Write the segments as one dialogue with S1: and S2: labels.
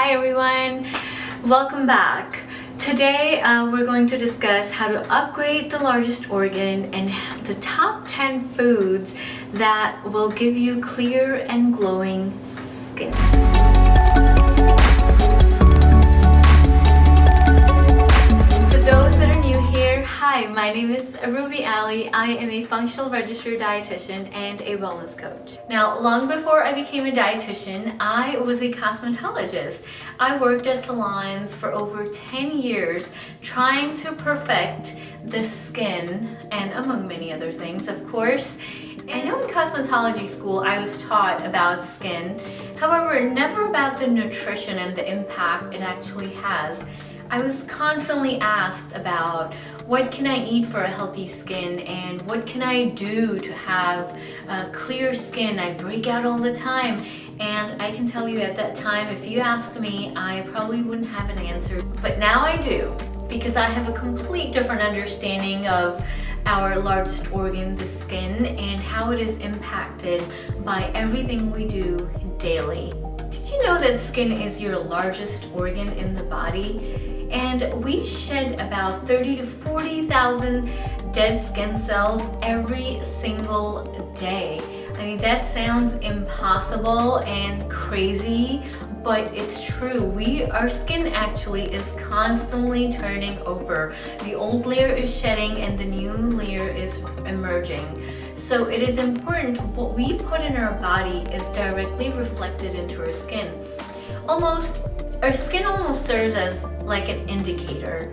S1: Hi everyone, welcome back. Today we're going to discuss how to upgrade the largest organ and the top 10 foods that will give you clear and glowing skin. Hi, my name is Ruby Ali. I am a functional registered dietitian and a wellness coach. Now, long before I became a dietitian, I was a cosmetologist. I worked at salons for over 10 years trying to perfect the skin and among many other things, of course. I know in cosmetology school I was taught about skin, however, never about the nutrition and the impact it actually has. I was constantly asked about what can I eat for a healthy skin and what can I do to have clear skin. I break out all the time, and I can tell you at that time, if you asked me, I probably wouldn't have an answer. But now I do, because I have a complete different understanding of our largest organ, the skin, and how it is impacted by everything we do daily. Did you know that skin is your largest organ in the body? And we shed about 30 to 40,000 dead skin cells every single day. I mean, that sounds impossible and crazy, but it's true. Our skin actually is constantly turning over. The old layer is shedding and the new layer is emerging. So it is important what we put in our body is directly reflected into our skin. Our skin almost serves as like an indicator,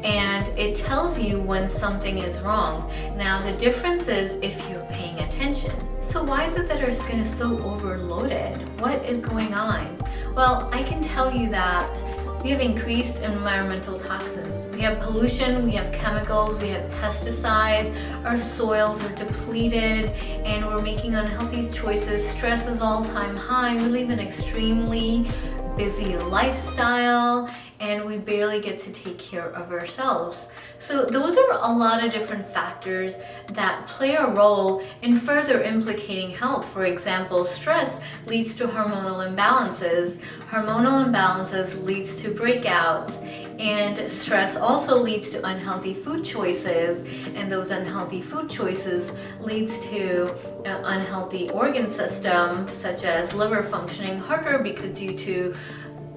S1: and it tells you when something is wrong. Now the difference is if you're paying attention. So why is it that our skin is so overloaded? What is going on? Well, I can tell you that we have increased environmental toxins. We have pollution, we have chemicals, we have pesticides, our soils are depleted, and we're making unhealthy choices. Stress is all-time high. We live an extremely busy lifestyle, and we barely get to take care of ourselves. So those are a lot of different factors that play a role in further implicating health. For example, stress leads to hormonal imbalances. Hormonal imbalances leads to breakouts, and stress also leads to unhealthy food choices, and those unhealthy food choices leads to unhealthy organ systems such as liver functioning harder because due to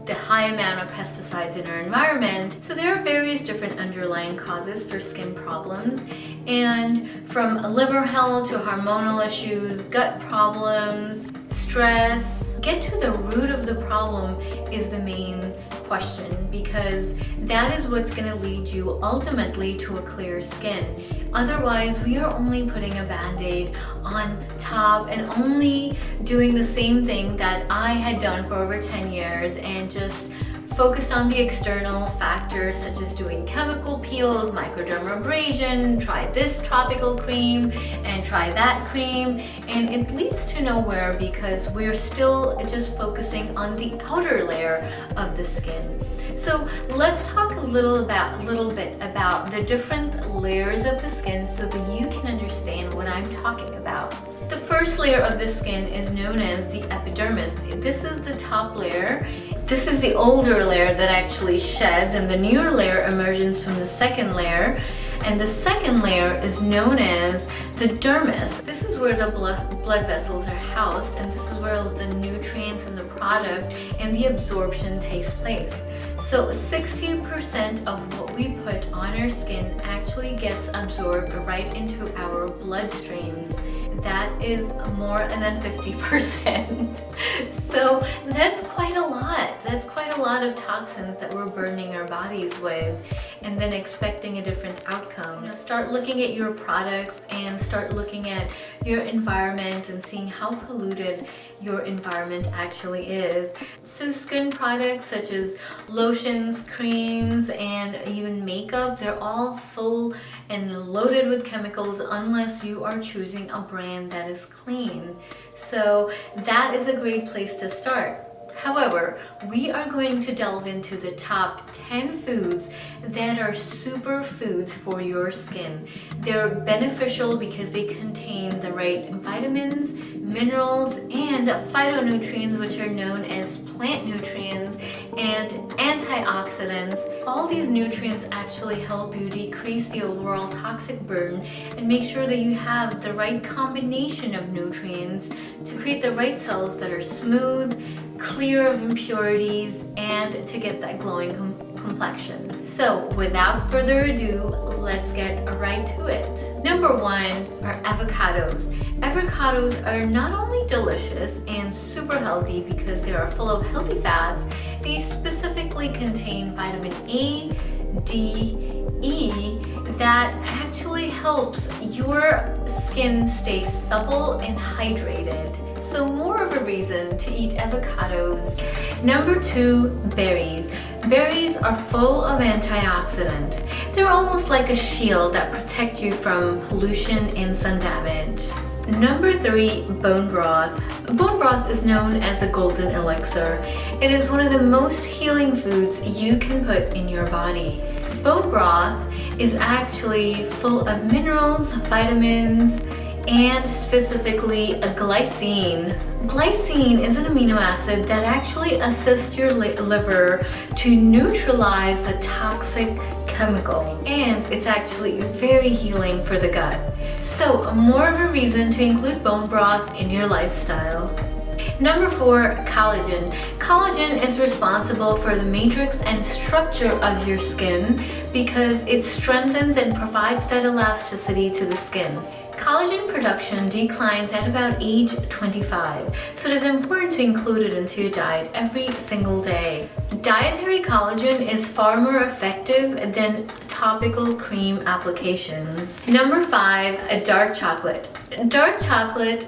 S1: the high amount of pesticides in our environment. So there are various different underlying causes for skin problems, and from liver health to hormonal issues, gut problems, stress. Get to the root of the problem is the main question, because that is what's going to lead you ultimately to a clear skin. Otherwise, we are only putting a band-aid on top and only doing the same thing that I had done for over 10 years and just focused on the external factors such as doing chemical peels, microdermabrasion, try this topical cream and try that cream, and it leads to nowhere because we're still just focusing on the outer layer of the skin. So let's talk a little bit about the different layers of the skin so that you can understand what I'm talking about. The first layer of the skin is known as the epidermis. This is the top layer. This is the older layer that actually sheds, and the newer layer emerges from the second layer. And the second layer is known as the dermis. This is where the blood vessels are housed, and this is where the nutrients in the product and the absorption takes place. So 60% of what we put on our skin actually gets absorbed right into our bloodstreams. That is more than 50%. So that's quite a lot. That's quite a lot of toxins that we're burning our bodies with and then expecting a different outcome. Start looking at your products and start looking at your environment and seeing how polluted your environment actually is. So skin products such as lotions, creams, and even makeup, they're all full and loaded with chemicals unless you are choosing a brand that is clean. So that is a great place to start. However, we are going to delve into the top 10 foods that are superfoods for your skin. They're beneficial because they contain the right vitamins, minerals, and phytonutrients, which are known as plant nutrients and antioxidants. All these nutrients actually help you decrease the overall toxic burden and make sure that you have the right combination of nutrients to create the right cells that are smooth, clear of impurities, and to get that glowing complexion. So without further ado, let's get right to it. Number 1 are avocados. Avocados are not only delicious and super healthy because they are full of healthy fats, they specifically contain vitamin A, D, E that actually helps your skin stay supple and hydrated. So more of a reason to eat avocados. Number 2, berries. Berries are full of antioxidant. They're almost like a shield that protect you from pollution and sun damage. Number 3, bone broth. Bone broth is known as the golden elixir. It is one of the most healing foods you can put in your body. Bone broth is actually full of minerals, vitamins, and specifically a glycine. Glycine is an amino acid that actually assists your liver to neutralize the toxic chemical, and it's actually very healing for the gut. So more of a reason to include bone broth in your lifestyle. Number 4, collagen. Collagen is responsible for the matrix and structure of your skin because it strengthens and provides that elasticity to the skin. Collagen production declines at about age 25, so it is important to include it into your diet every single day. Dietary collagen is far more effective than topical cream applications. Number 5, dark chocolate. Dark chocolate,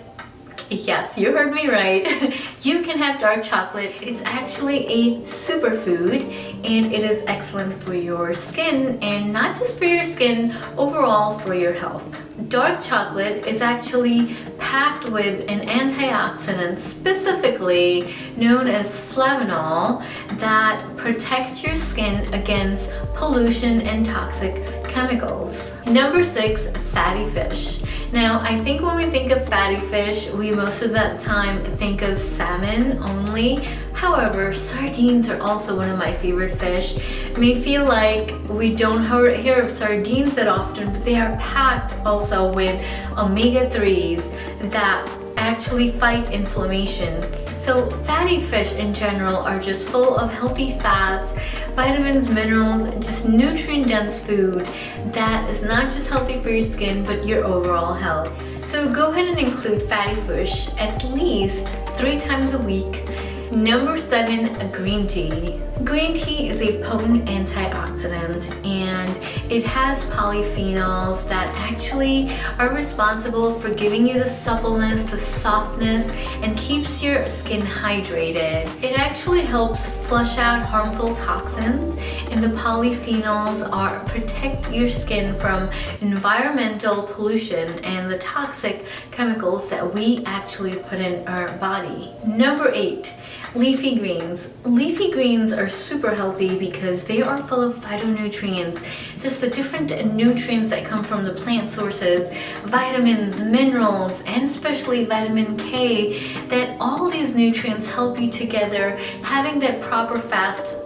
S1: yes, you heard me right. You can have dark chocolate. It's actually a superfood and it is excellent for your skin, and not just for your skin, overall for your health. Dark chocolate is actually packed with an antioxidant specifically known as flavanol that protects your skin against pollution and toxic chemicals. Number 6, fatty fish. Now, I think when we think of fatty fish, we most of that time think of salmon only. However, sardines are also one of my favorite fish. It may feel like we don't hear of sardines that often, but they are packed also with omega-3s that actually fight inflammation. So fatty fish in general are just full of healthy fats, vitamins, minerals, just nutrient-dense food that is not just healthy for your skin, but your overall health. So go ahead and include fatty fish at least 3 times a week. Number 7, green tea. Green tea is a potent antioxidant and it has polyphenols that actually are responsible for giving you the suppleness, the softness, and keeps your skin hydrated. It actually helps flush out harmful toxins, and the polyphenols protect your skin from environmental pollution and the toxic chemicals that we actually put in our body. Number 8, leafy greens. Leafy greens are super healthy because they are full of phytonutrients, just the different nutrients that come from the plant sources, vitamins, minerals, and especially vitamin K, that all these nutrients help you together, having that proper fast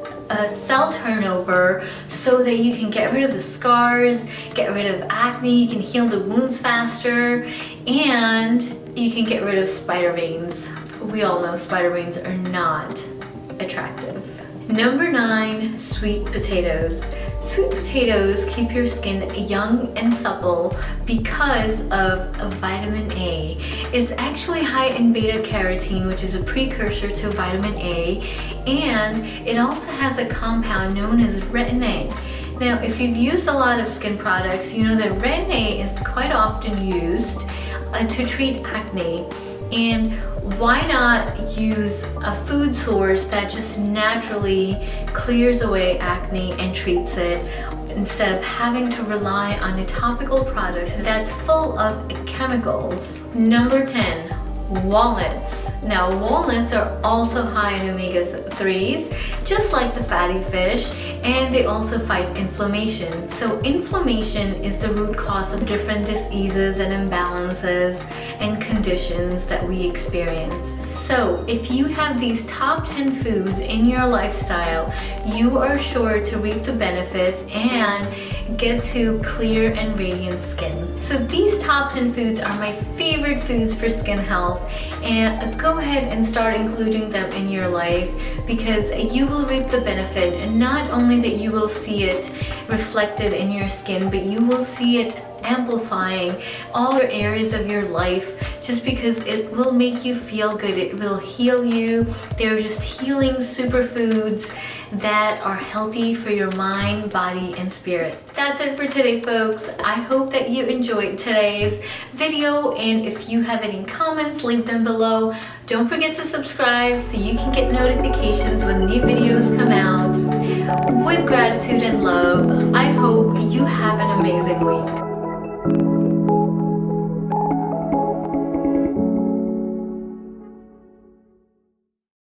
S1: cell turnover so that you can get rid of the scars, get rid of acne, you can heal the wounds faster, and you can get rid of spider veins. We all know spider veins are not attractive. Number 9, sweet potatoes. Sweet potatoes keep your skin young and supple because of vitamin A. It's actually high in beta carotene, which is a precursor to vitamin A, and it also has a compound known as retin A. Now, if you've used a lot of skin products, you know that retin A is quite often used to treat acne. And why not use a food source that just naturally clears away acne and treats it, instead of having to rely on a topical product that's full of chemicals? Number 10, walnuts. Now, walnuts are also high in omega-3s, just like the fatty fish, and they also fight inflammation. So inflammation is the root cause of different diseases and imbalances and conditions that we experience. So if you have these top 10 foods in your lifestyle, you are sure to reap the benefits and get to clear and radiant skin. So these top 10 foods are my favorite foods for skin health, and go ahead and start including them in your life because you will reap the benefit, and not only that you will see it reflected in your skin, but you will see it amplifying all your areas of your life just because it will make you feel good. It will heal you. They're just healing superfoods that are healthy for your mind, body, and spirit. That's it for today, folks. I hope that you enjoyed today's video, and if you have any comments, leave them below. Don't forget to subscribe so you can get notifications when new videos come out. With gratitude and love, I hope you have an amazing week.